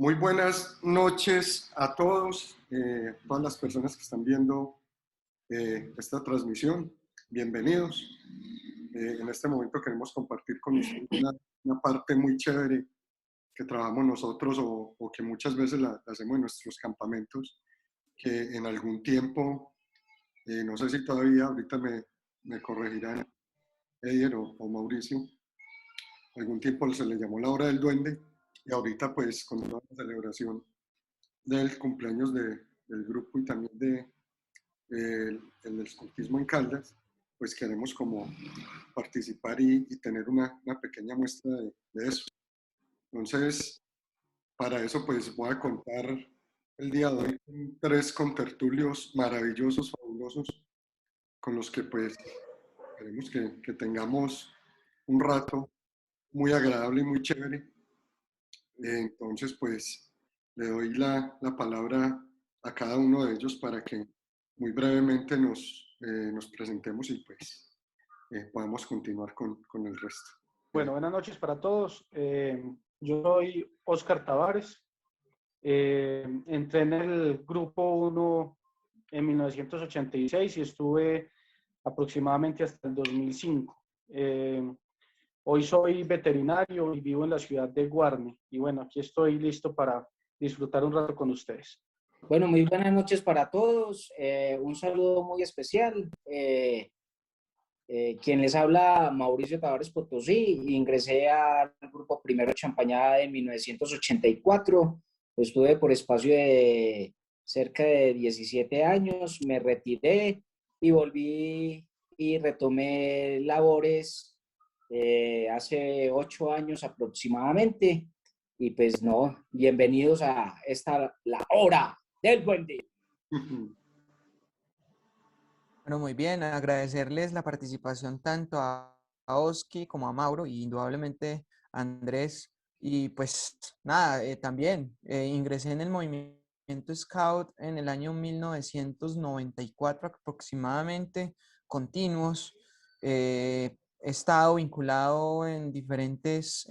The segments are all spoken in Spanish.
Muy buenas noches a todos, todas las personas que están viendo esta transmisión. Bienvenidos. En este momento queremos compartir con ustedes una parte muy chévere que trabajamos nosotros o que muchas veces la hacemos en nuestros campamentos, que en algún tiempo, no sé si todavía, ahorita me corregirán Eider o Mauricio, algún tiempo se le llamó la hora del duende y ahorita pues con toda la celebración del cumpleaños del grupo y también el escultismo en Caldas, pues queremos como participar y tener una pequeña muestra de eso. Entonces, para eso pues voy a contar el día de hoy con tres contertulios maravillosos, fabulosos, con los que pues queremos que tengamos un rato muy agradable y muy chévere. Entonces, pues le doy la palabra a cada uno de ellos para que muy brevemente nos presentemos y pues podamos continuar con el resto. Bueno, buenas noches para todos. Yo soy Óscar Tavares. Entré en el grupo 1 en 1986 y estuve aproximadamente hasta el 2005. Hoy soy veterinario y vivo en la ciudad de Guarne. Y bueno, aquí estoy listo para disfrutar un rato con ustedes. Bueno, muy buenas noches para todos. Un saludo muy especial. Quien les habla, Mauricio Tavares Potosí. Ingresé al grupo Primero Champañá en 1984. Estuve por espacio de cerca de 17 años. Me retiré y volví y retomé labores hace 8 años aproximadamente. Y pues no, bienvenidos a la hora del duende. Bueno, muy bien, agradecerles la participación tanto a Oski como a Mauro y indudablemente a Andrés. Y pues nada, también ingresé en el movimiento Scout en el año 1994 aproximadamente, continuos. He estado vinculado en diferentes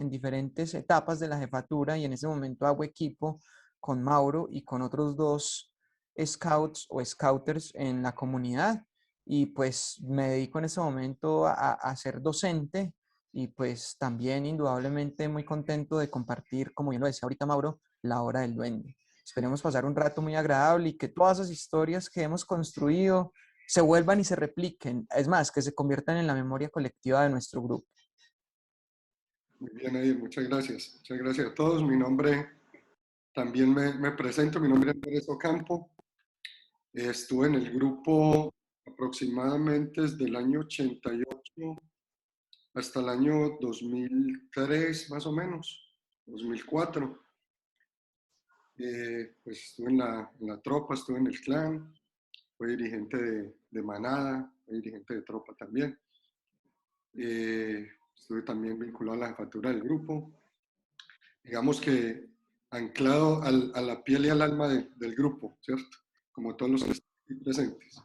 etapas de la jefatura y en ese momento hago equipo con Mauro y con otros dos scouts o scouters en la comunidad. Y pues me dedico en ese momento a ser docente y pues también indudablemente muy contento de compartir, como bien lo decía ahorita Mauro, la hora del duende. Esperemos pasar un rato muy agradable y que todas esas historias que hemos construido se vuelvan y se repliquen, es más, que se conviertan en la memoria colectiva de nuestro grupo. Muy bien, Edir, muchas gracias. Muchas gracias a todos. Mi nombre, también me presento, mi nombre es Andrés Ocampo. Estuve en el grupo aproximadamente desde el año 88 hasta el año 2003, más o menos, 2004. Pues estuve en la tropa, estuve en el clan, fui dirigente de manada, fui dirigente de tropa también. Estuve también vinculado a la jefatura del grupo. Digamos que anclado a la piel y al alma del grupo, ¿cierto? Como todos los que están aquí presentes.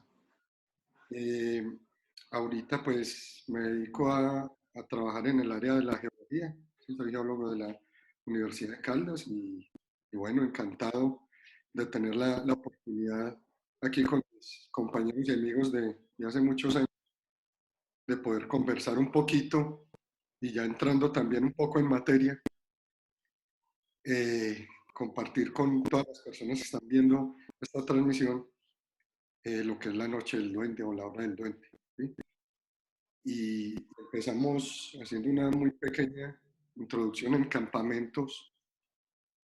Ahorita pues me dedico a trabajar en el área de la geología. Soy geólogo de la Universidad de Caldas y bueno, encantado de tener la oportunidad aquí con mis compañeros y amigos de hace muchos años de poder conversar un poquito y ya entrando también un poco en materia, compartir con todas las personas que están viendo esta transmisión lo que es la noche del duende o la hora del duende, ¿sí? Y empezamos haciendo una muy pequeña introducción en campamentos.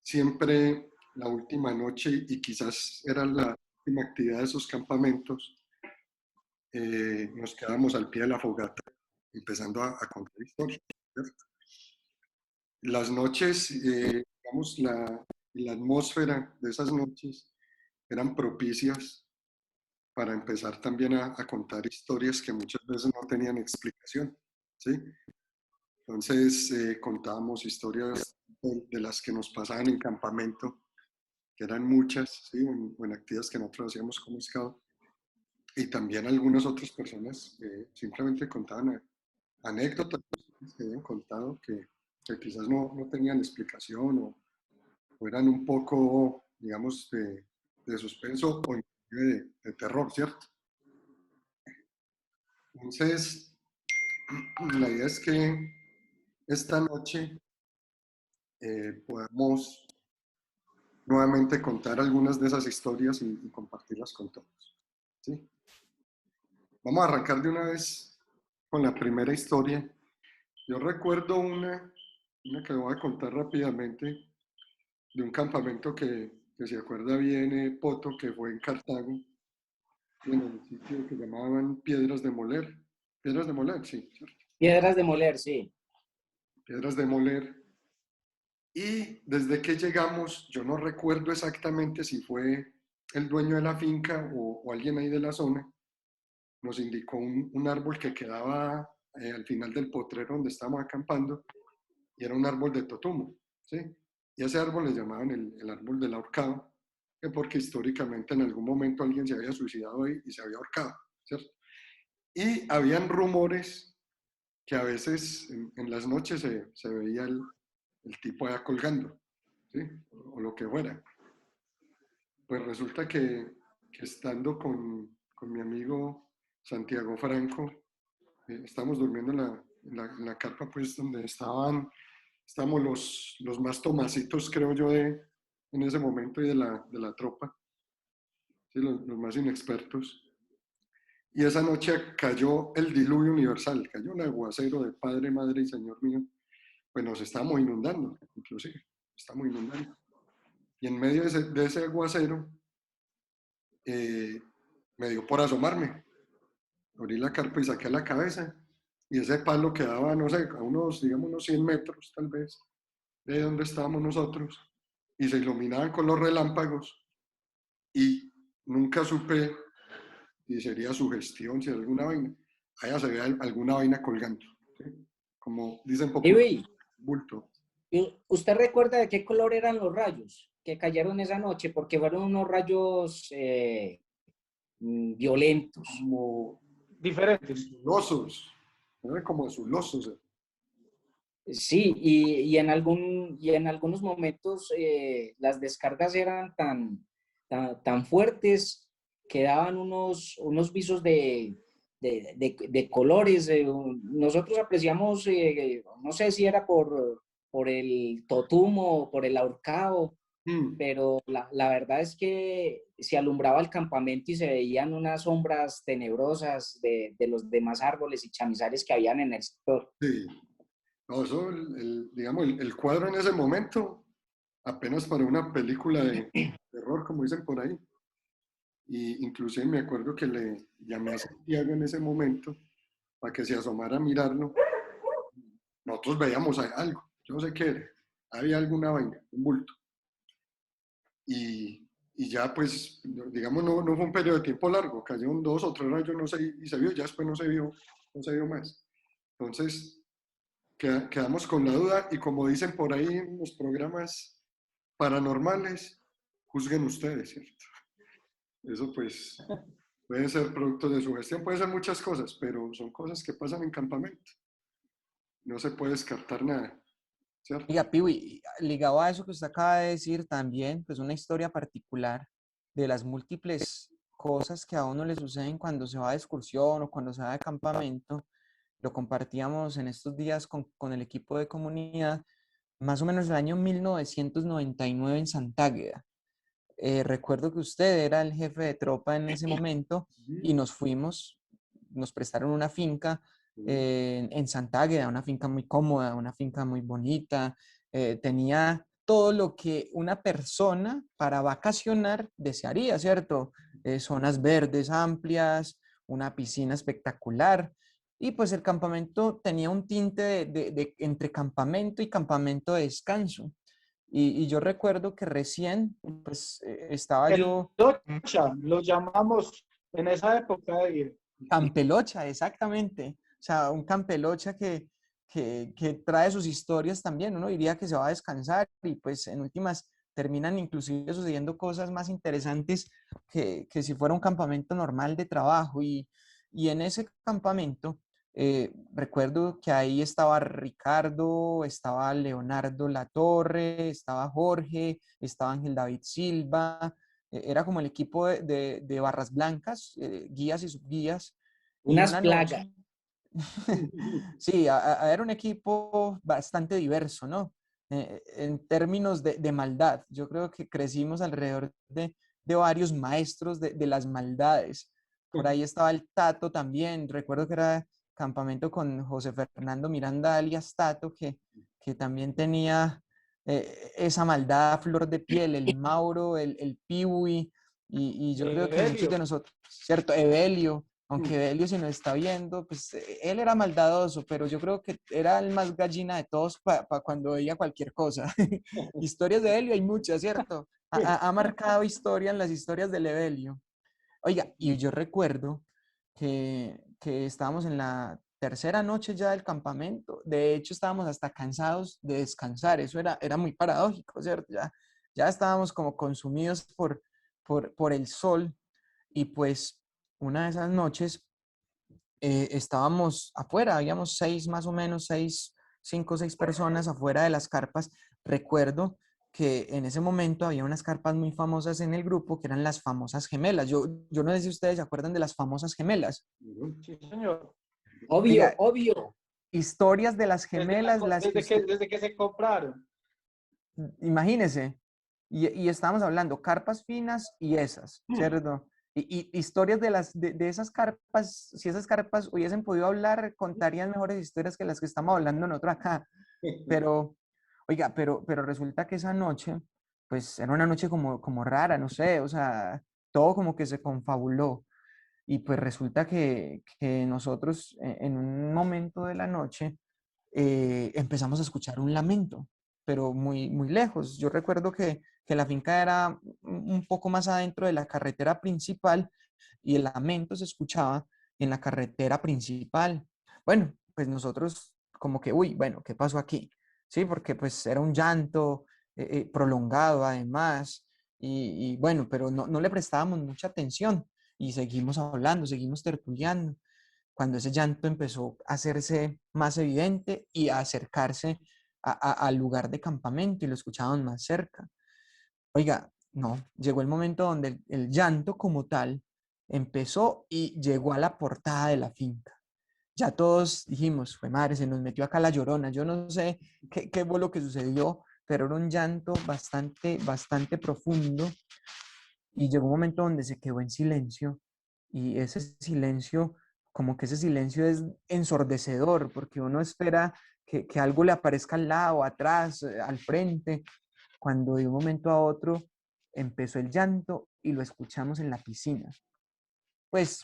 Siempre la última noche, y quizás era la última actividad de esos campamentos, nos quedábamos al pie de la fogata empezando a contar historias, ¿cierto? Las noches, digamos, la atmósfera de esas noches eran propicias para empezar también a contar historias que muchas veces no tenían explicación, ¿sí? Entonces contábamos historias de las que nos pasaban en campamento, que eran muchas, ¿sí? O en actividades que nosotros hacíamos como scout. Y también algunas otras personas simplemente contaban anécdotas que habían contado que quizás no tenían explicación o eran un poco, digamos, de suspenso o inclusive de terror, ¿cierto? Entonces, la idea es que esta noche podamos nuevamente contar algunas de esas historias y compartirlas con todos, ¿sí? Vamos a arrancar de una vez con la primera historia. Yo recuerdo una que voy a contar rápidamente de un campamento que se acuerda bien, Poto, que fue en Cartago, en el sitio que llamaban Piedras de Moler. Piedras de Moler, sí, ¿cierto? Piedras de Moler, sí. Piedras de Moler. Y desde que llegamos, yo no recuerdo exactamente si fue el dueño de la finca o alguien ahí de la zona, nos indicó un árbol que quedaba al final del potrero donde estábamos acampando, y era un árbol de totumo, ¿sí? Y ese árbol le llamaban el árbol del ahorcado, porque históricamente en algún momento alguien se había suicidado ahí y se había ahorcado, ¿cierto? Y habían rumores que a veces en las noches se veía el tipo allá colgando, ¿sí? O lo que fuera. Pues resulta que estando con mi amigo Santiago Franco, estamos durmiendo en la carpa, pues donde estamos los más tomacitos, creo yo, en ese momento y de la tropa, ¿sí? Los más inexpertos. Y esa noche cayó el diluvio universal, cayó un aguacero de Padre, Madre y Señor mío, pues nos estamos inundando, inclusive, estamos inundando. Y en medio de ese aguacero, me dio por asomarme, abrí la carpa y saqué la cabeza, y ese palo quedaba, no sé, a unos, digamos, unos 100 metros tal vez, de donde estábamos nosotros, y se iluminaban con los relámpagos, y nunca supe si sería sugestión, si alguna vaina, allá se veía alguna vaina colgando, ¿sí? Como dicen popular, Y bulto. ¿usted recuerda de qué color eran los rayos que cayeron esa noche? Porque fueron unos rayos violentos. Como Diferentes. azulosos, ¿no? Como azulosos. Sí, y en algunos momentos las descargas eran tan fuertes que daban unos visos de colores. Nosotros apreciamos, no sé si era por el totumo o por el ahorcado, Mm, pero la verdad es que se alumbraba el campamento y se veían unas sombras tenebrosas de los demás árboles y chamizares que habían en el sector. sí. No, eso, digamos, el cuadro en ese momento, apenas para una película de terror, como dicen por ahí. Y inclusive me acuerdo que le llamé a Santiago en ese momento para que se asomara a mirarlo. Nosotros veíamos algo, yo no sé qué era, había alguna vaina, un bulto. Y ya pues, digamos, no fue un periodo de tiempo largo, cayó un 2 o 3 rayos, no sé, y se vio, ya después no se vio más. Entonces, quedamos con la duda y como dicen por ahí en los programas paranormales, juzguen ustedes, ¿cierto? Eso pues puede ser producto de su gestión, puede ser muchas cosas, pero son cosas que pasan en campamento. No se puede descartar nada, ¿cierto? Oiga, Piwi, ligado a eso que usted acaba de decir también, pues una historia particular de las múltiples cosas que a uno le suceden cuando se va de excursión o cuando se va de campamento, lo compartíamos en estos días con el equipo de comunidad, más o menos el año 1999 en Santágueda. Recuerdo que usted era el jefe de tropa en ese momento y nos fuimos, nos prestaron una finca en Santa Águeda, una finca muy cómoda, una finca muy bonita, tenía todo lo que una persona para vacacionar desearía, ¿cierto? Zonas verdes amplias, una piscina espectacular. Y pues el campamento tenía un tinte entre campamento y campamento de descanso. Y yo recuerdo que recién, pues, estaba El yo, Docha, lo llamamos en esa época de... campelocha, exactamente. O sea, un campelocha que trae sus historias también. Uno diría que se va a descansar y pues en últimas terminan inclusive sucediendo cosas más interesantes que si fuera un campamento normal de trabajo. Y en ese campamento Recuerdo que ahí estaba Ricardo, estaba Leonardo Latorre, estaba Jorge, estaba Ángel David Silva. Era como el equipo de barras blancas, guías y subguías. Y Unas una plagas. noche, sí, era un equipo bastante diverso, ¿no? En términos de maldad. Yo creo que crecimos alrededor de varios maestros de las maldades. Por ahí estaba el Tato también. Recuerdo que era campamento con José Fernando Miranda alias Tato, que también tenía esa maldad a flor de piel, el Mauro, el Piwi, y yo creo que muchos Evelio. de nosotros, ¿cierto? Evelio, aunque Evelio si nos está viendo, pues él era maldadoso, pero yo creo que era el más gallina de todos para cuando veía cualquier cosa. Historias de Evelio hay muchas, ¿cierto? Ha marcado historia en las historias del Evelio. Oiga, y yo recuerdo que estábamos en la tercera noche ya del campamento. De hecho, estábamos hasta cansados de descansar. Eso era muy paradójico, ¿cierto? Ya estábamos como consumidos por el sol. Y pues una de esas noches estábamos afuera, habíamos seis más o menos, cinco o seis personas afuera de las carpas. Recuerdo que en ese momento había unas carpas muy famosas en el grupo que eran las famosas gemelas. Yo no sé si ustedes se acuerdan de las famosas gemelas. Sí, señor. Obvio, Oiga, obvio. historias de las gemelas, Desde que se compraron. imagínense, y estábamos hablando carpas finas y esas, ¿cierto? Y historias de esas carpas, si esas carpas hubiesen podido hablar, contarían mejores historias que las que estamos hablando nosotros acá. Pero, oiga, pero resulta que esa noche, pues era una noche como rara, no sé, o sea, todo como que se confabuló. Y pues resulta que nosotros en un momento de la noche empezamos a escuchar un lamento, pero muy, muy lejos. Yo recuerdo que la finca era un poco más adentro de la carretera principal y el lamento se escuchaba en la carretera principal. Bueno, pues nosotros como que, uy, bueno, ¿qué pasó aquí? Sí, porque pues era un llanto prolongado además y bueno, pero no le prestábamos mucha atención y seguimos hablando, seguimos tertuliando cuando ese llanto empezó a hacerse más evidente y a acercarse al lugar de campamento y lo escuchaban más cerca. Oiga, no, llegó el momento donde el llanto como tal empezó y llegó a la portada de la finca. Ya todos dijimos, fue madre, se nos metió acá la llorona. Yo no sé qué fue lo que sucedió, pero era un llanto bastante profundo y llegó un momento donde se quedó en silencio y ese silencio, como que ese silencio es ensordecedor porque uno espera que algo le aparezca al lado, atrás, al frente, cuando de un momento a otro empezó el llanto y lo escuchamos en la piscina. Pues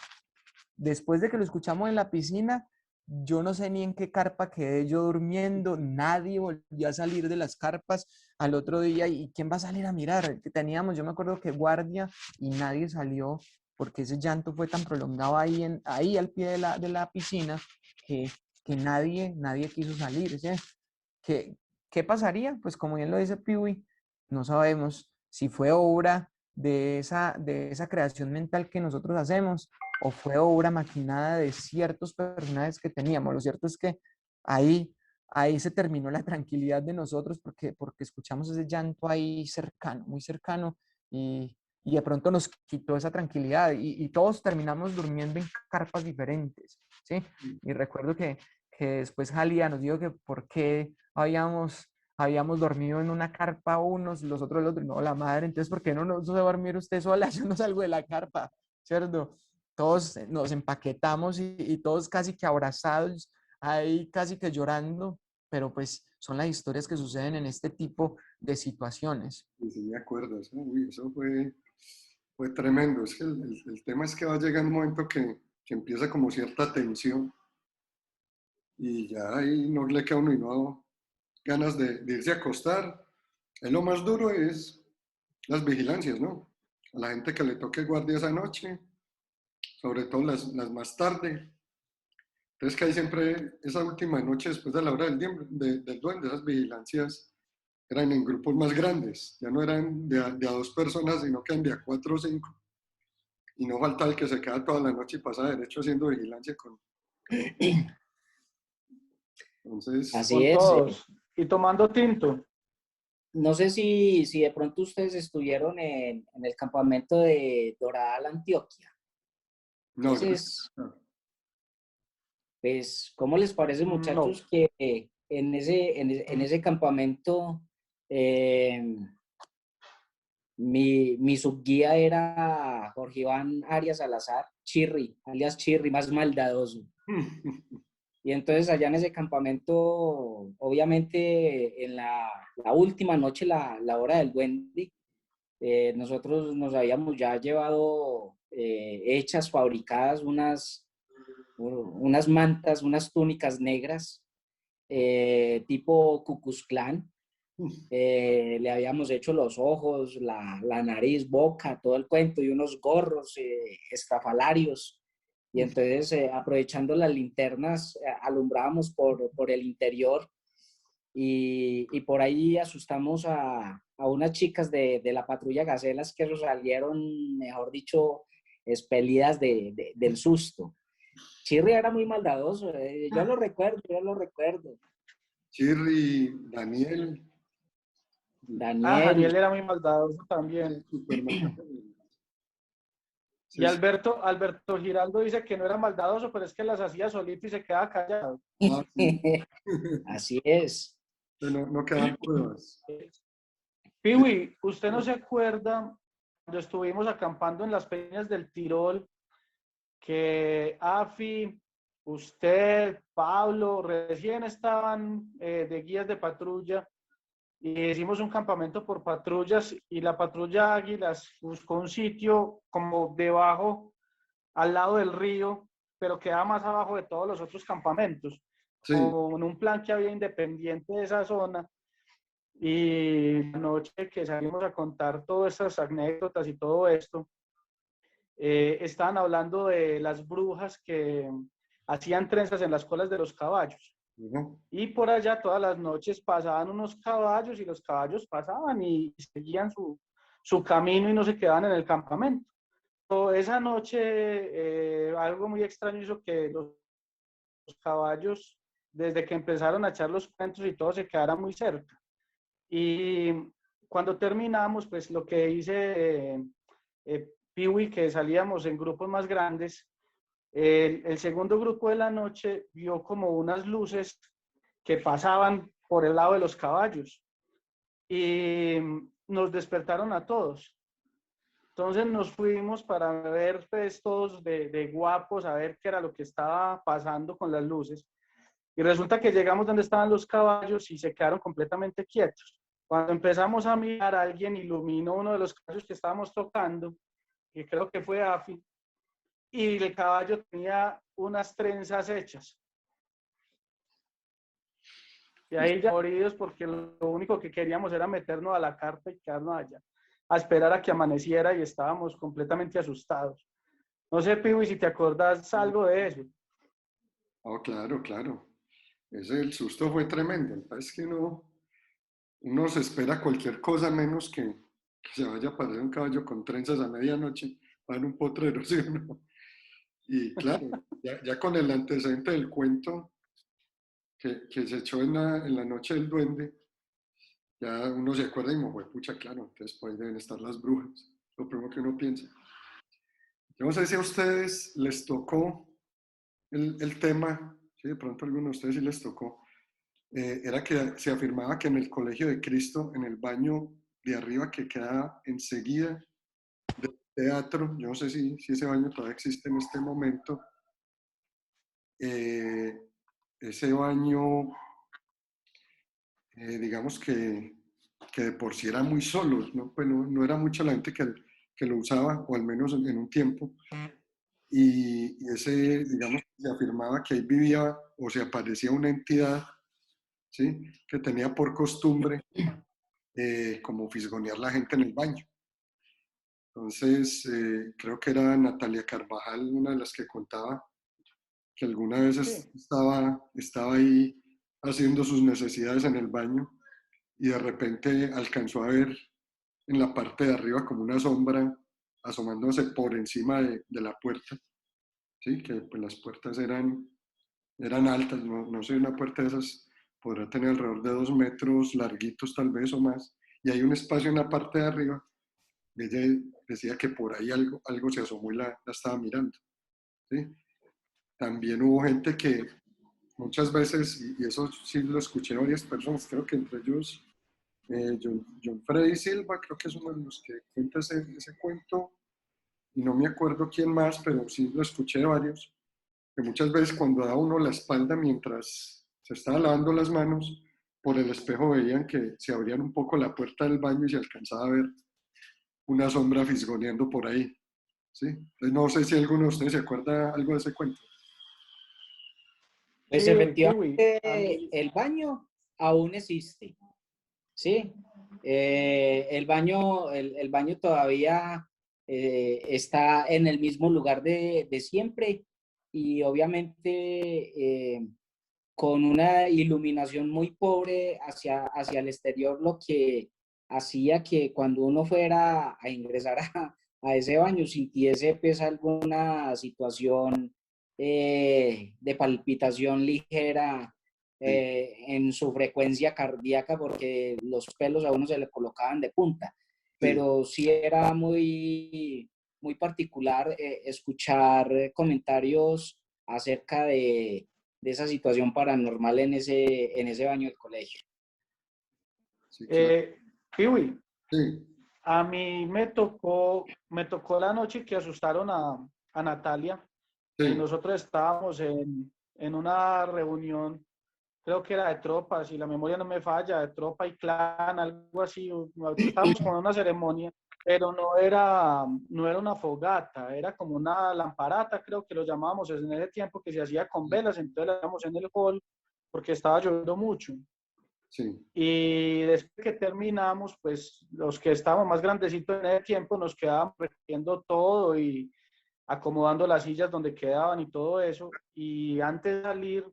después de que lo escuchamos en la piscina, yo no sé ni en qué carpa quedé yo durmiendo, nadie volvió a salir de las carpas al otro día y quién va a salir a mirar. Teníamos, yo me acuerdo que guardia y nadie salió porque ese llanto fue tan prolongado ahí al pie de la piscina que, que nadie quiso salir. ¿Sí? ¿Qué, qué pasaría? Pues como bien lo dice Piwi, no sabemos si fue obra de esa creación mental que nosotros hacemos o fue obra maquinada de ciertos personajes que teníamos. Lo cierto es que ahí se terminó la tranquilidad de nosotros porque escuchamos ese llanto ahí cercano, muy cercano, y de pronto nos quitó esa tranquilidad y todos terminamos durmiendo en carpas diferentes, ¿sí? Y recuerdo que después Jalía nos dijo que por qué habíamos dormido en una carpa unos, los otros el otro, no, la madre, entonces ¿por qué no nos va a dormir usted sola? Yo no salgo de la carpa, ¿cierto? Todos nos empaquetamos y todos casi que abrazados, ahí casi que llorando, pero pues son las historias que suceden en este tipo de situaciones. Y sí, me acuerdo, eso, uy, eso fue tremendo. Es que el tema es que va a llegar un momento que empieza como cierta tensión y ya ahí no le queda a uno y no ganas de irse a acostar. Lo más duro es las vigilancias, ¿no? A la gente que le toque guardia esa noche, sobre todo las más tarde. Entonces que hay siempre esa última noche después de la hora del duende, esas vigilancias eran en grupos más grandes, ya no eran de a dos personas, sino que eran de a cuatro o cinco. Y no falta el que se queda toda la noche y pasa derecho haciendo vigilancia Entonces, Así Con es. todos. Y tomando tinto. No sé si de pronto ustedes estuvieron en el campamento de Doral, Antioquia. no, Ese es, pues, ¿cómo les parece, No. muchachos, que en ese campamento mi subguía era Jorge Iván Arias Salazar, Chirri, alias Chirri, más maldadoso? Y entonces allá en ese campamento, obviamente en la última noche, la hora del duende, nosotros nos habíamos ya llevado hechas, fabricadas unas mantas, unas túnicas negras, tipo Ku Klux Klan. Le habíamos hecho los ojos, la nariz, boca, todo el cuento, y unos gorros estrafalarios. Y entonces, aprovechando las linternas, alumbrábamos por el interior y por ahí asustamos a unas chicas de la patrulla Gacelas que salieron, mejor dicho, expelidas del susto. Chirri era muy maldadoso, yo lo recuerdo, yo lo recuerdo. Chirri, Daniel, Daniel, Daniel era muy maldadoso también. super Y sí, sí. Alberto Giraldo dice que no era maldadoso, pero es que las hacía solito y se quedaba callado. Ah, sí. así es. No, no quedan pruebas. Piwi, ¿usted no se acuerda cuando estuvimos acampando en las peñas del Tirol que Afi, usted, Pablo, recién estaban de guías de patrulla y hicimos un campamento por patrullas y la patrulla Águilas buscó un sitio como debajo, al lado del río, pero quedaba más abajo de todos los otros campamentos, Sí, con un plan que había independiente de esa zona? Y la noche que salimos a contar todas estas anécdotas y todo esto, estaban hablando de las brujas que hacían trenzas en las colas de los caballos. ¿no? Y por allá todas las noches pasaban unos caballos y los caballos pasaban y seguían su camino y no se quedaban en el campamento. Pero esa noche algo muy extraño hizo que los caballos, desde que empezaron a echar los cuentos y todo, se quedaran muy cerca. Y cuando terminamos, pues lo que hice, Piwi, que salíamos en grupos más grandes, el segundo grupo de la noche vio como unas luces que pasaban por el lado de los caballos y nos despertaron a todos. Entonces nos fuimos para ver pues, todos de guapos, a ver qué era lo que estaba pasando con las luces. Y resulta que llegamos donde estaban los caballos y se quedaron completamente quietos. Cuando empezamos a mirar, alguien iluminó uno de los caballos que estábamos tocando, que creo que fue Afi, y el caballo tenía unas trenzas hechas. Y ahí ya moridos porque lo único que queríamos era meternos a la carpa y quedarnos allá, a esperar a que amaneciera y estábamos completamente asustados. No sé, Piwi, si te acordás algo de eso. Oh, claro, claro. El susto fue tremendo. Es que uno se espera cualquier cosa menos que se vaya a aparecer un caballo con trenzas a medianoche en un potrero, ¿sí o no? Y claro, ya con el antecedente del cuento que se echó en la noche del duende, ya uno se acuerda y me pucha, claro, entonces por ahí deben estar las brujas. Lo primero que uno piensa. Yo no sé si a ustedes les tocó el tema, si de pronto a alguno de ustedes sí les tocó, era que se afirmaba que en el Colegio de Cristo, en el baño de arriba que queda enseguida del teatro, yo no sé si ese baño todavía existe en este momento, ese baño, digamos que de por sí era muy solo, ¿no? Pues no era mucha la gente que lo usaba, o al menos en un tiempo. Y ese, digamos, se afirmaba que ahí vivía o se aparecía una entidad, ¿sí? Que tenía por costumbre como fisgonear la gente en el baño. Entonces, creo que era Natalia Carvajal, una de las que contaba que alguna vez Sí. estaba ahí haciendo sus necesidades en el baño y de repente alcanzó a ver en la parte de arriba como una sombra asomándose por encima de la puerta, ¿sí? Que pues, las puertas eran eran altas, no sé, una puerta de esas podrá tener alrededor de 2 metros, larguitos tal vez o más, y hay un espacio en la parte de arriba. Ella decía que por ahí algo se asomó y la estaba mirando, ¿sí? También hubo gente que muchas veces, y eso sí lo escuché a varias personas, creo que entre ellos John Freddy Silva, creo que es uno de los que cuenta ese cuento, y no me acuerdo quién más, pero sí lo escuché de varios, que muchas veces cuando da uno la espalda mientras se estaba lavando las manos, por el espejo veían que se abrían un poco la puerta del baño y se alcanzaba a ver una sombra fisgoneando por ahí, ¿sí? Entonces, no sé si alguno de ustedes se acuerda algo de ese cuento. Pues Kiwi, a efectivamente mí, el baño aún existe, ¿sí? El baño todavía está en el mismo lugar de siempre y obviamente con una iluminación muy pobre hacia el exterior, lo que hacía que cuando uno fuera a ingresar a ese baño sintiese pues alguna situación de palpitación ligera Sí, en su frecuencia cardíaca porque los pelos a uno se le colocaban de punta, sí, pero sí era muy particular escuchar comentarios acerca de esa situación paranormal en ese baño del colegio. sí, claro. eh, Kiwi, Sí, a mí me tocó la noche que asustaron a Natalia y sí, nosotros estábamos en una reunión, creo que era de tropas, si la memoria no me falla, de tropa y clan, algo así. Estábamos con una ceremonia, pero no era una fogata, era como una lamparata, creo que lo llamábamos en ese tiempo, que se hacía con velas, entonces la hacíamos en el hall porque estaba lloviendo mucho. sí, Y después que terminamos, pues los que estábamos más grandecitos en ese tiempo nos quedábamos recogiendo todo y acomodando las sillas donde quedaban y todo eso. Y antes de salir,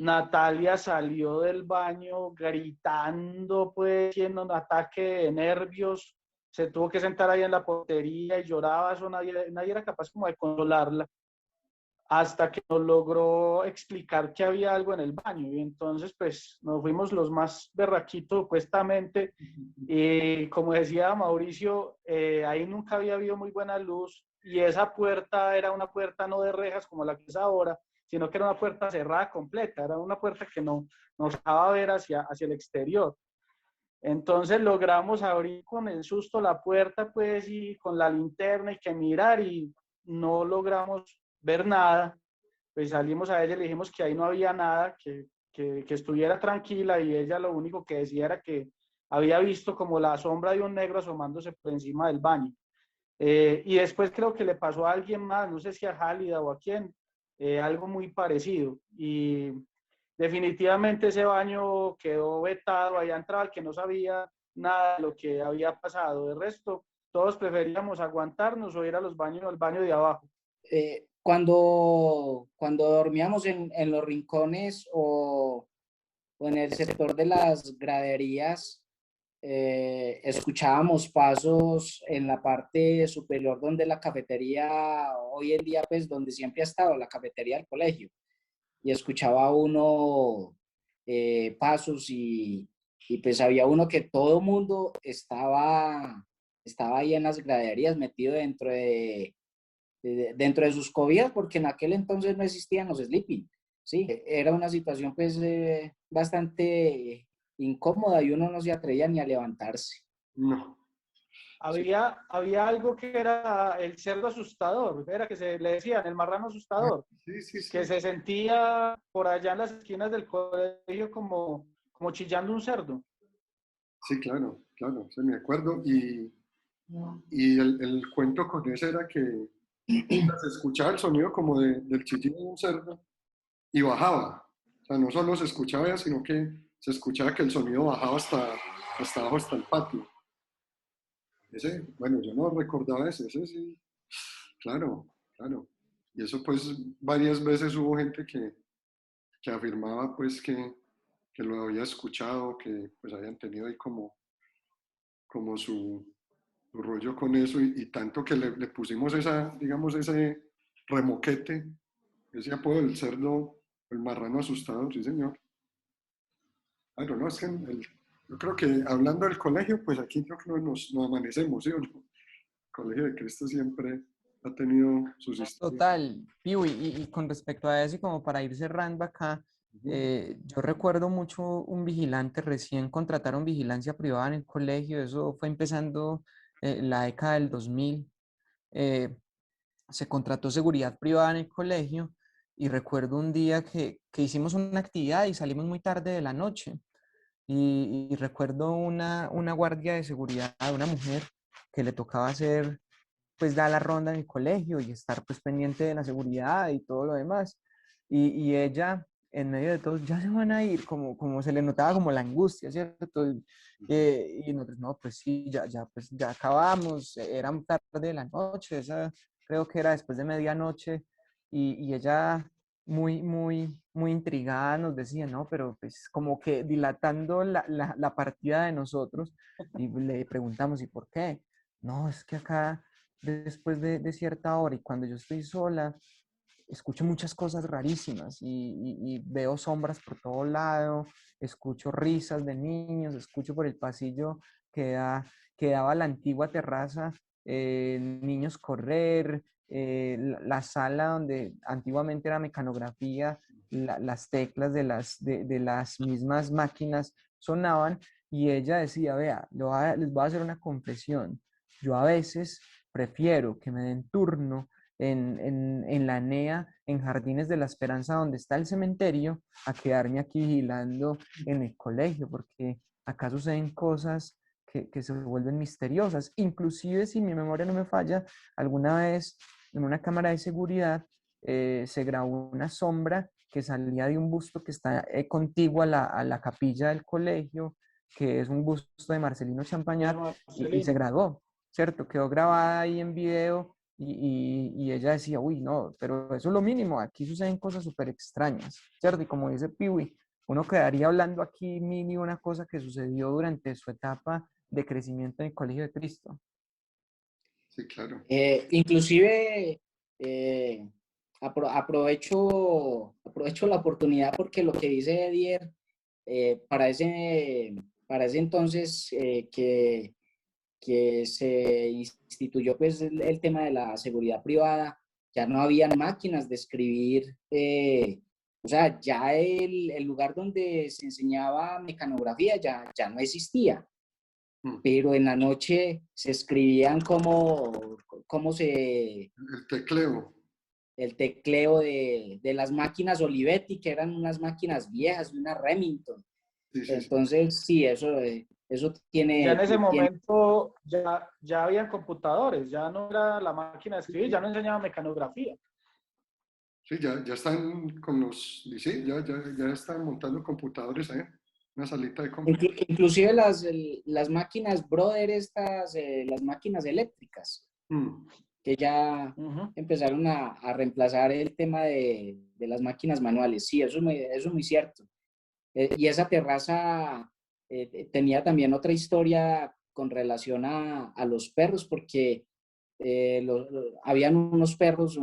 Natalia salió del baño gritando, pues, siendo un ataque de nervios. Se tuvo que sentar ahí en la portería y lloraba, eso nadie era capaz como de consolarla, hasta que nos logró explicar que había algo en el baño. Y entonces, pues, nos fuimos los más berraquitos, supuestamente. Y como decía Mauricio, ahí nunca había habido muy buena luz. Y esa puerta era una puerta no de rejas como la que es ahora, sino que era una puerta cerrada completa. Era una puerta que no nos dejaba ver hacia el exterior. Entonces logramos abrir con el susto la puerta, pues, y con la linterna y que mirar, y no logramos ver nada. Pues salimos a ella y le dijimos que ahí no había nada, que estuviera tranquila, y ella lo único que decía era que había visto como la sombra de un negro asomándose por encima del baño. Y después creo que le pasó a alguien más, no sé si a Jálida o a quién, algo muy parecido. Y definitivamente ese baño quedó vetado, allá entraba el que no sabía nada de lo que había pasado. De resto, todos preferíamos aguantarnos o ir a los baños, al baño de abajo. Cuando dormíamos en los rincones o en el sector de las graderías, escuchábamos pasos en la parte superior donde la cafetería, hoy en día pues donde siempre ha estado la cafetería del colegio, y escuchaba uno pasos y pues había uno que todo mundo estaba ahí en las graderías metido dentro de sus cobijas porque en aquel entonces no existían los sleeping, ¿sí? Era una situación pues bastante incómoda y uno no se atrevía ni a levantarse. no, sí, Había algo que era el cerdo asustador, era que se le decían el marrano asustador, sí, sí, que sí, se sentía por allá en las esquinas del colegio como chillando un cerdo. sí, claro, claro, sí, me acuerdo. Y el cuento con ese era que se escuchaba el sonido como del chillido de un cerdo y bajaba. O sea, no solo se escuchaba, sino que se escuchaba que el sonido bajaba hasta abajo, hasta el patio. Ese, bueno, yo no recordaba ese sí, claro, claro. Y eso pues varias veces hubo gente que afirmaba pues que lo había escuchado, que pues habían tenido ahí como su rollo con eso y tanto que le pusimos digamos, ese remoquete, ese apodo del cerdo, El marrano asustado, sí señor. Claro, no, es que yo creo que hablando del colegio, pues aquí creo que nos amanecemos, ¿sí o no? El Colegio de Cristo siempre ha tenido sus historias. Total, Piwi, y con respecto a eso, y como para ir cerrando acá, Ujú. yo recuerdo mucho un vigilante, recién contrataron vigilancia privada en el colegio, eso fue empezando la década del 2000, eh, se contrató seguridad privada en el colegio, y recuerdo un día que hicimos una actividad y salimos muy tarde de la noche, y recuerdo una guardia de seguridad, una mujer que le tocaba hacer pues da la ronda en el colegio y estar pues pendiente de la seguridad y todo lo demás. Y ella, en medio de todo, ya se van a ir, como se le notaba como la angustia, ¿cierto? Y nosotros, no, pues sí, pues ya acabamos, era tarde de la noche, esa creo que era después de medianoche, y ella muy intrigada nos decía, no, pero pues como que dilatando la partida de nosotros, y le preguntamos, ¿y por qué? No, es que acá después de cierta hora y cuando yo estoy sola, escucho muchas cosas rarísimas y veo sombras por todo lado, escucho risas de niños, escucho por el pasillo que, que daba a la antigua terraza, niños correr, la sala donde antiguamente era mecanografía, las teclas de las mismas máquinas sonaban y ella decía, vea, les voy a hacer una confesión. Yo a veces prefiero que me den turno en la NEA, en Jardines de la Esperanza, donde está el cementerio, a quedarme aquí vigilando en el colegio, porque acá suceden cosas que se vuelven misteriosas. Inclusive, si mi memoria no me falla, alguna vez en una cámara de seguridad se grabó una sombra que salía de un busto que está contiguo a la capilla del colegio, que es un busto de Marcelino De Champagnat, y se Marcelino. grabó, ¿cierto? Quedó grabada ahí en video y ella decía, uy, no, pero eso es lo mínimo, aquí suceden cosas súper extrañas, ¿cierto? Y como dice Piwi, uno quedaría hablando aquí mil y una cosa que sucedió durante su etapa de crecimiento en el Colegio de Cristo. Sí, claro. Inclusive, eh, aprovecho la oportunidad porque lo que dice Edier, para ese entonces que se instituyó pues el tema de la seguridad privada, ya no habían máquinas de escribir, o sea, ya el lugar donde se enseñaba mecanografía ya no existía, Mm. pero en la noche se escribían como El tecleo. el tecleo de las máquinas Olivetti, que eran unas máquinas viejas, una Remington. Sí, sí, sí. Entonces, sí, eso Ya en tiene, ese tiene momento ya habían computadores, ya no era la máquina de escribir, ya no enseñaba mecanografía. Sí, ya están con los, y sí, ya están montando computadores, ¿eh? Una salita de cómputo. Inclusive las máquinas Brother, las máquinas eléctricas, Mm. que ya Ujú. empezaron a reemplazar el tema de las máquinas manuales. Sí, eso es muy cierto. Y esa terraza tenía también otra historia con relación a los perros, porque habían unos perros,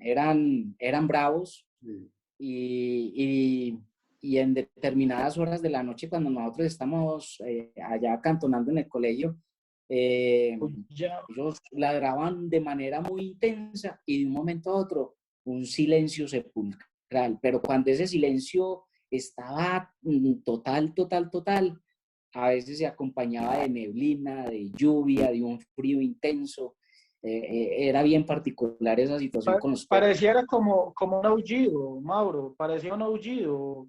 eran bravos Sí. y, y en determinadas horas de la noche, cuando nosotros estamos allá acantonando en el colegio, eh, Ya, ellos ladraban de manera muy intensa y de un momento a otro un silencio sepulcral. Pero cuando ese silencio estaba total, a veces se acompañaba de neblina, de lluvia, de un frío intenso. Era bien particular esa situación con los perros. pareciera como un aullido, Mauro, parecía un aullido.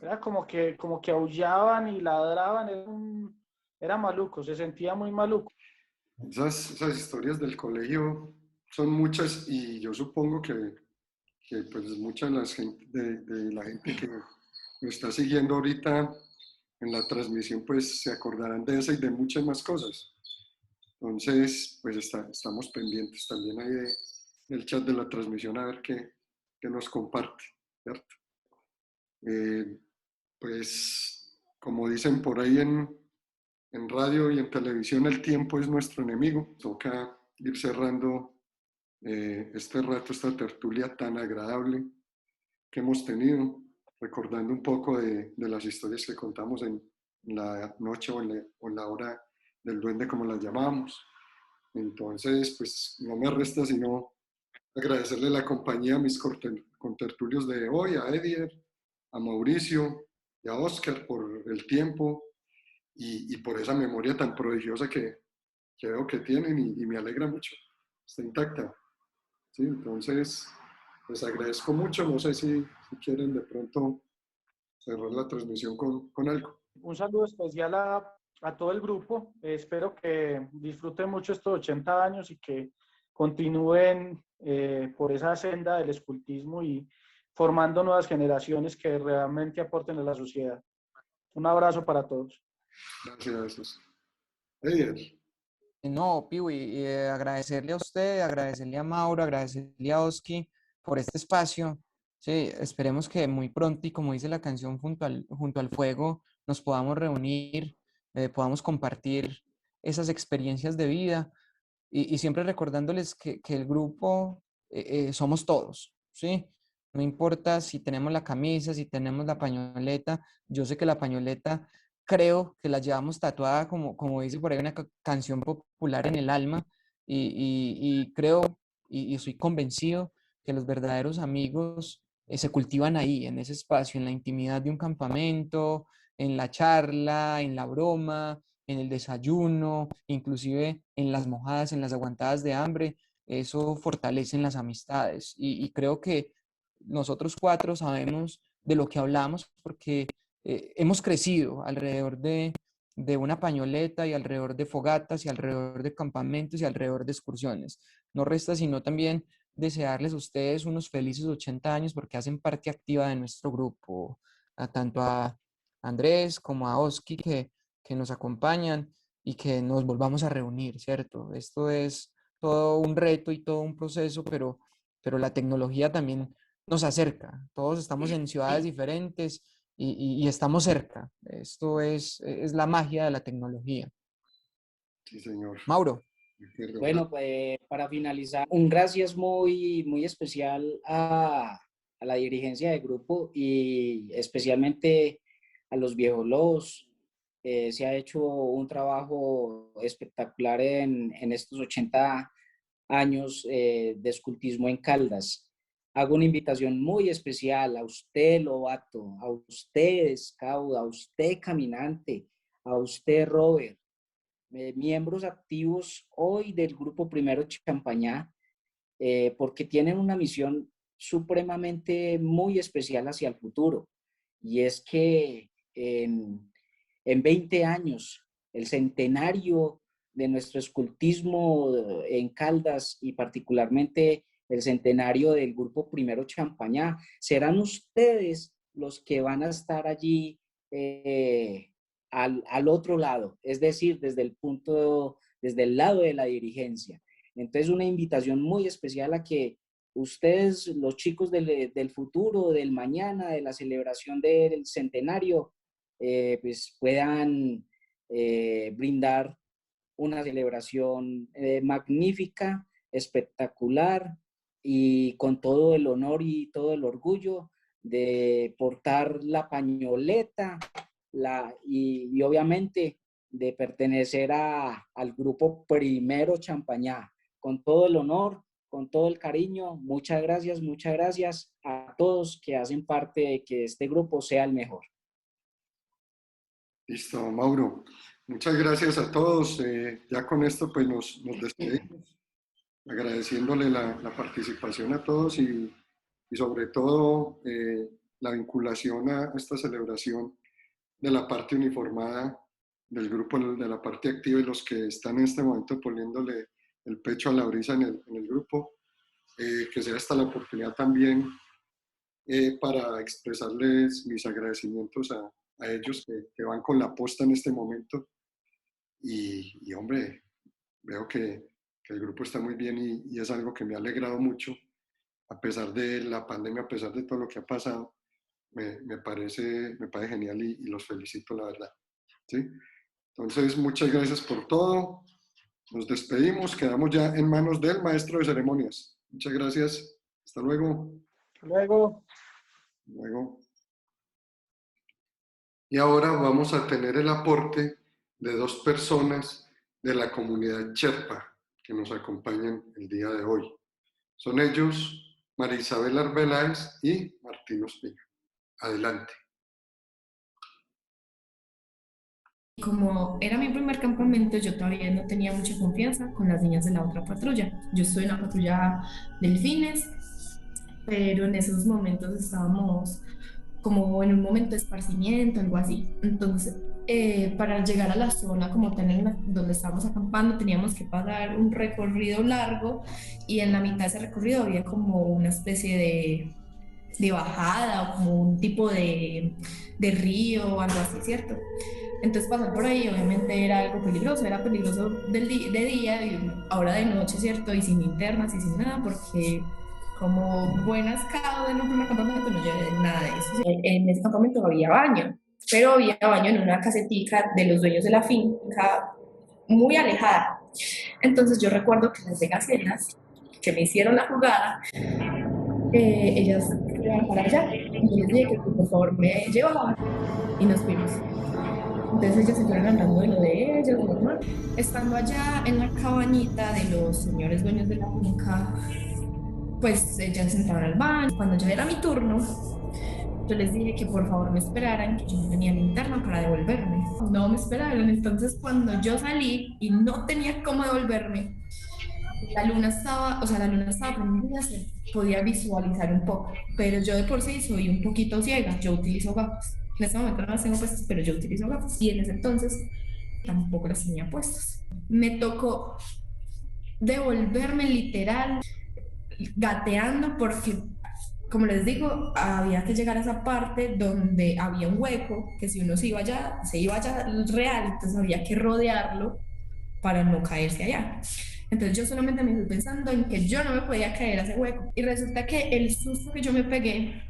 Era como que aullaban y ladraban, era maluco, se sentía muy maluco. Esas historias del colegio son muchas y yo supongo que pues mucha de la gente que nos está siguiendo ahorita en la transmisión pues se acordarán de esa y de muchas más cosas. Entonces pues estamos pendientes también ahí del chat de la transmisión a ver qué nos comparte, ¿cierto? Eh, pues como dicen por ahí en radio y en televisión, el tiempo es nuestro enemigo. Toca ir cerrando este rato, esta tertulia tan agradable. que hemos tenido, recordando un poco de las historias que contamos en la noche o en la hora del duende, como las llamamos. Entonces, pues no me resta sino agradecerle la compañía a mis contertulios de hoy, a Edier, a Mauricio y a Oscar por el tiempo y por esa memoria tan prodigiosa que veo que tienen y me alegra mucho. Está intacta. ¿Sí? Entonces, les agradezco mucho. No sé si quieren de pronto cerrar la transmisión con algo. Un saludo especial a todo el grupo. Espero que disfruten mucho estos 80 años y que continúen por esa senda del escultismo y formando nuevas generaciones que realmente aporten a la sociedad. Un abrazo para todos. Gracias. Edier. No, Piwi, agradecerle a usted, agradecerle a Mauro, agradecerle a Oski por este espacio. Sí, esperemos que muy pronto, y como dice la canción, junto al fuego, nos podamos reunir, podamos compartir esas experiencias de vida y siempre recordándoles que el grupo somos todos, ¿sí? No importa si tenemos la camisa, si tenemos la pañoleta, yo sé que la pañoleta creo que la llevamos tatuada como dice por ahí una canción popular en el alma y creo y estoy convencido que los verdaderos amigos se cultivan ahí, en ese espacio, en la intimidad de un campamento, en la charla, en la broma, en el desayuno, inclusive en las mojadas, en las aguantadas de hambre. Eso fortalece las amistades y creo que nosotros cuatro sabemos de lo que hablamos porque hemos crecido alrededor de una pañoleta y alrededor de fogatas y alrededor de campamentos y alrededor de excursiones. No resta sino también desearles a ustedes unos felices 80 años porque hacen parte activa de nuestro grupo, tanto a Andrés como a Oski que nos acompañan y que nos volvamos a reunir, ¿cierto? Esto es todo un reto y todo un proceso, pero la tecnología también nos acerca. Todos estamos en ciudades diferentes y estamos cerca. Esto es la magia de la tecnología. Sí, señor. Mauro. Bueno, pues para finalizar, un gracias muy especial a la dirigencia del grupo y especialmente a los viejos lobos. Se ha hecho un trabajo espectacular en estos 80 años de escultismo en Caldas. Hago una invitación muy especial a usted, Lobato, a usted, Scout, a usted, Caminante, a usted, Robert, miembros activos hoy del Grupo Primero Champañá, porque tienen una misión supremamente muy especial hacia el futuro. Y es que en 20 años, el centenario de nuestro escultismo en Caldas y particularmente el centenario del Grupo Primero Champañá, serán ustedes los que van a estar allí al otro lado, es decir, desde el lado de la dirigencia. Entonces, una invitación muy especial a que ustedes, los chicos del futuro, del mañana, de la celebración del centenario, pues puedan brindar una celebración magnífica, espectacular y con todo el honor y todo el orgullo de portar la pañoleta y obviamente de pertenecer al grupo Primero Champañá. Con todo el honor, con todo el cariño, muchas gracias a todos que hacen parte de que este grupo sea el mejor. Listo, Mauro. Muchas gracias a todos. Ya con esto pues nos despedimos, agradeciéndole la participación a todos y sobre todo la vinculación a esta celebración de la parte uniformada del grupo, de la parte activa y los que están en este momento poniéndole el pecho a la brisa en el grupo. Que sea esta la oportunidad también para expresarles mis agradecimientos a ellos que van con la posta en este momento. Y hombre, veo que el grupo está muy bien y es algo que me ha alegrado mucho, a pesar de la pandemia, a pesar de todo lo que ha pasado. Me parece genial y los felicito, la verdad. ¿Sí? Entonces, muchas gracias por todo. Nos despedimos, quedamos ya en manos del maestro de ceremonias. Muchas gracias. Hasta luego. Luego. Luego. Y ahora vamos a tener el aporte de dos personas de la comunidad Sherpa que nos acompañan el día de hoy. Son ellos María Isabel Arbeláez y Martín Ospina. Adelante. Como era mi primer campamento, yo todavía no tenía mucha confianza con las niñas de la otra patrulla. Yo estoy en la patrulla Delfines, pero en esos momentos estábamos como en un momento de esparcimiento, algo así. Entonces, para llegar a la zona como tal donde estábamos acampando, teníamos que pasar un recorrido largo y en la mitad de ese recorrido había como una especie de bajada o como un tipo de río o algo así, ¿cierto? Entonces pasar por ahí obviamente era algo peligroso, era peligroso de día y ahora de noche, ¿cierto? Y sin linternas y sin nada, porque como buena scout en un primer campamento no llevé nada de eso. En ese campamento había baño, pero había baño en una casetica de los dueños de la finca muy alejada. Entonces yo recuerdo que las vegacenas que me hicieron la jugada, ellas iban para allá y les dije que por favor me llevaban y nos fuimos. Entonces ellas se fueron hablando de lo de ellas, normal. Estando allá en la cabañita de los señores dueños de la finca, pues ellas entraron al baño. Cuando ya era mi turno, yo les dije que por favor me esperaran, que yo no tenía linterna para devolverme. No me esperaron, entonces cuando yo salí y no tenía cómo devolverme, la luna estaba prendida, se podía visualizar un poco, pero yo de por sí soy un poquito ciega, yo utilizo gafas. En este momento no las tengo puestas, pero yo utilizo gafas. Y en ese entonces tampoco las tenía puestas. Me tocó devolverme literal, gateando, porque, como les digo, había que llegar a esa parte donde había un hueco, que si uno se iba allá real, entonces había que rodearlo para no caerse allá. Entonces yo solamente me fui pensando en que yo no me podía caer a ese hueco. Y resulta que el susto que yo me pegué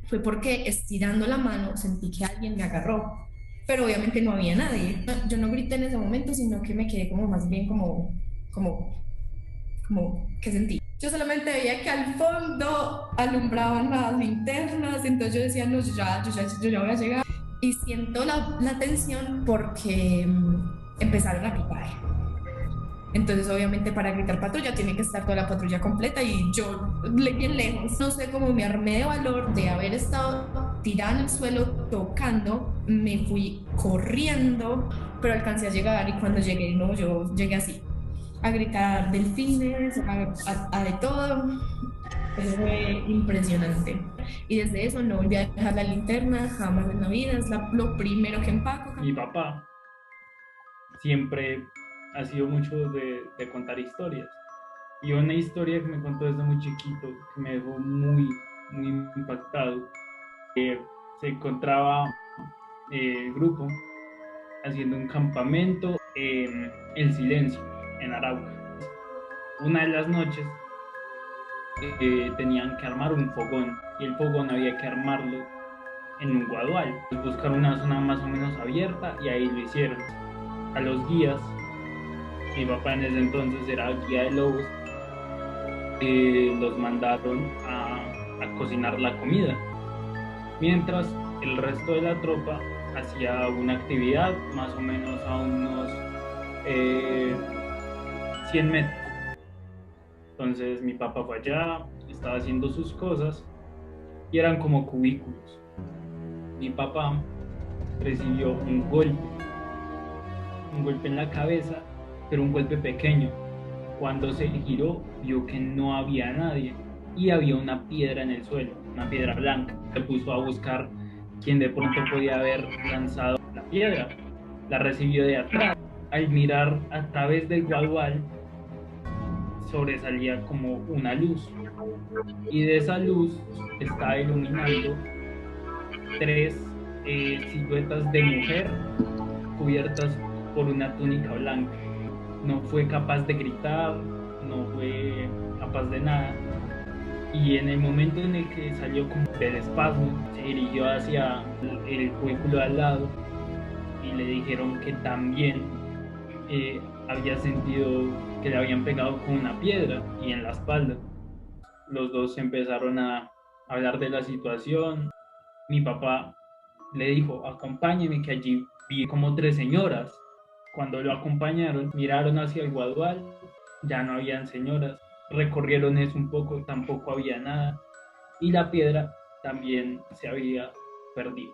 fue porque estirando la mano sentí que alguien me agarró, pero obviamente no había nadie. Yo no grité en ese momento, sino que me quedé como más bien como que sentí. Yo solamente veía que al fondo alumbraban las linternas, entonces yo decía, no, yo ya voy a llegar. Y siento la tensión porque empezaron a pitar. Entonces, obviamente, para gritar patrulla tiene que estar toda la patrulla completa y yo bien lejos. No sé cómo me armé de valor de haber estado tirada en el suelo tocando, me fui corriendo, pero alcancé a llegar y cuando llegué, no, yo llegué así, a gritar delfines, a de todo. Eso fue impresionante. Y desde eso no volví a dejar la linterna jamás en la vida, es lo primero que empaco. Mi papá siempre ha sido mucho de contar historias. Y una historia que me contó desde muy chiquito, que me dejó muy, muy impactado. Se encontraba el grupo haciendo un campamento en El Silencio, en Arauca. Una de las noches tenían que armar un fogón, y el fogón había que armarlo en un guadual. Buscaron una zona más o menos abierta y ahí lo hicieron. A los guías, mi papá en ese entonces era guía de lobos, los mandaron a cocinar la comida, mientras el resto de la tropa hacía una actividad más o menos a unos 100 metros. Entonces mi papá fue allá, estaba haciendo sus cosas y eran como cubículos. Mi papá recibió un golpe en la cabeza, pero un golpe pequeño. Cuando se giró, vio que no había nadie y había una piedra en el suelo, una piedra blanca. Se puso a buscar quién de pronto podía haber lanzado la piedra. La recibió de atrás. Al mirar a través del guadual, sobresalía como una luz. Y de esa luz estaba iluminando 3 siluetas de mujer cubiertas por una túnica blanca. No fue capaz de gritar, no fue capaz de nada. Y en el momento en el que salió como del espasmo, se dirigió hacia el cubículo de al lado y le dijeron que también había sentido que le habían pegado con una piedra y en la espalda. Los dos empezaron a hablar de la situación. Mi papá le dijo, acompáñeme, que allí vi como 3 señoras. Cuando lo acompañaron, miraron hacia el guadual, ya no habían señoras. Recorrieron eso un poco, tampoco había nada. Y la piedra también se había perdido.